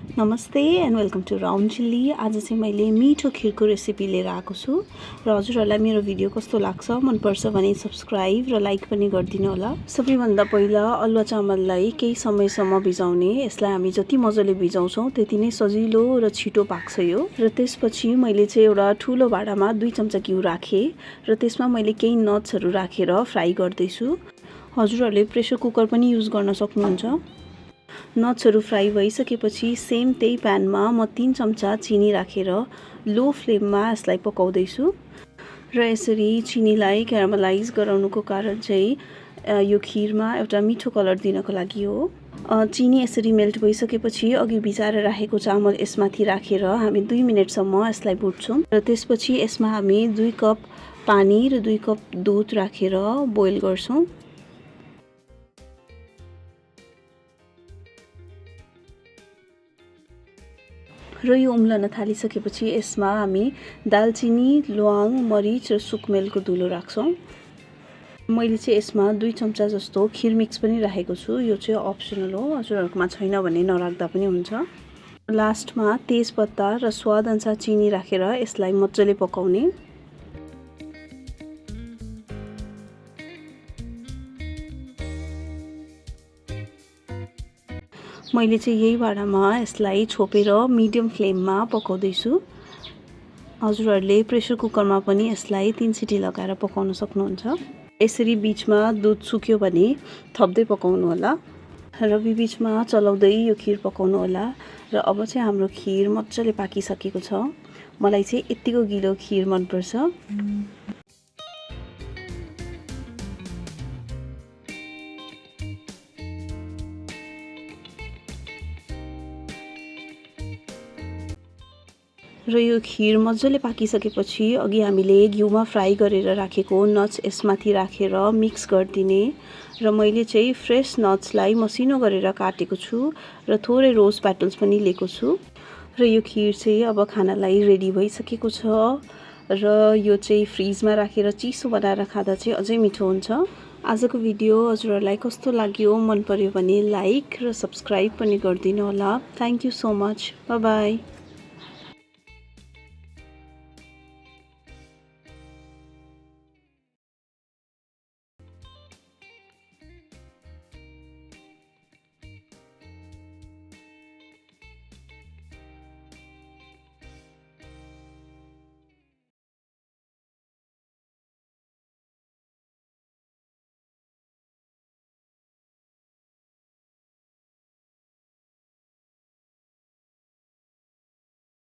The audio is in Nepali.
नमस्ते and welcome to Round Chilli. आज चाहिँ मैले मिठो खिरको रेसिपी लिएर आएको छु र हजुरहरूलाई मेरो भिडियो कस्तो लाग्छ, मनपर्छ भने सब्स्क्राइब र लाइक पनि गरिदिनु होला। सबैभन्दा पहिला अलुवा चामललाई केही समयसम्म भिजाउने। यसलाई हामी जति मजाले भिजाउँछौँ त्यति नै सजिलो र छिटो पाक्छ यो। र त्यसपछि मैले चाहिँ एउटा ठुलो भाँडामा 2 चम्चा घिउ राखेँ र त्यसमा मैले केही नट्सहरू राखेर फ्राई गर्दैछु। हजुरहरूले प्रेसर कुकर पनि युज गर्न सक्नुहुन्छ। नट्सहरू फ्राई भइसकेपछि सेम त्यही प्यानमा म 3 चम्चा चिनी राखेर लो फ्लेममा यसलाई पकाउँदैछु। र यसरी चिनीलाई क्यारामलाइज गराउनुको कारण चाहिँ यो खिरमा एउटा मिठो कलर दिनको लागि हो। चिनी यसरी मेल्ट भइसकेपछि अघि भिजाएर राखेको चामल यसमाथि राखेर हामी 2 मिनटसम्म यसलाई भुट्छौँ। र त्यसपछि यसमा हामी 2 कप पानी र 2 कप दुध राखेर बोइल गर्छौँ। र यो उम्लन थालिसकेपछि यसमा हामी दालचिनी, ल्वाङ, मरिच र सुकमेलको धुलो राख्छौँ। मैले चाहिँ यसमा 2 चम्चा जस्तो खिर मिक्स पनि राखेको छु। यो चाहिँ अप्सनल हो, हजुरहरूकोमा छैन भने नराख्दा पनि हुन्छ। लास्टमा तेजपत्ता र स्वादअनुसार चिनी राखेर यसलाई मजाले पकाउने। मैले चाहिँ यही भाँडामा यसलाई छोपेर मिडियम फ्लेममा पकाउँदैछु। हजुरहरूले प्रेसर कुकरमा पनि यसलाई 3 सिटी लगाएर पकाउन सक्नुहुन्छ। यसरी बिचमा दुध सुक्यो भने थप्दै पकाउनु होला र बिचमा चलाउँदै यो खिर पकाउनु होला। र अब चाहिँ हाम्रो खिर मजाले पाकिसकेको छ। मलाई चाहिँ यतिको गिलो खिर मनपर्छ। र यो खिर मजाले पाकिसकेपछि अघि हामीले घिउमा फ्राई गरेर राखेको नट्स यसमाथि राखेर मिक्स गरिदिने। र मैले चाहिँ फ्रेस नट्सलाई मसिनो गरेर काटेको छु र थोरै रोज पेटल्स पनि लिएको छु। र यो खिर चाहिँ अब खानालाई रेडी भइसकेको छ। र यो चाहिँ फ्रिजमा राखेर चिसो बनाएर खाँदा चाहिँ अझै मिठो हुन्छ। आजको भिडियो हजुरहरूलाई कस्तो लाग्यो, मन पर्यो भने लाइक र सब्स्क्राइब पनि गरिदिनु होला। Thank you so much. By by.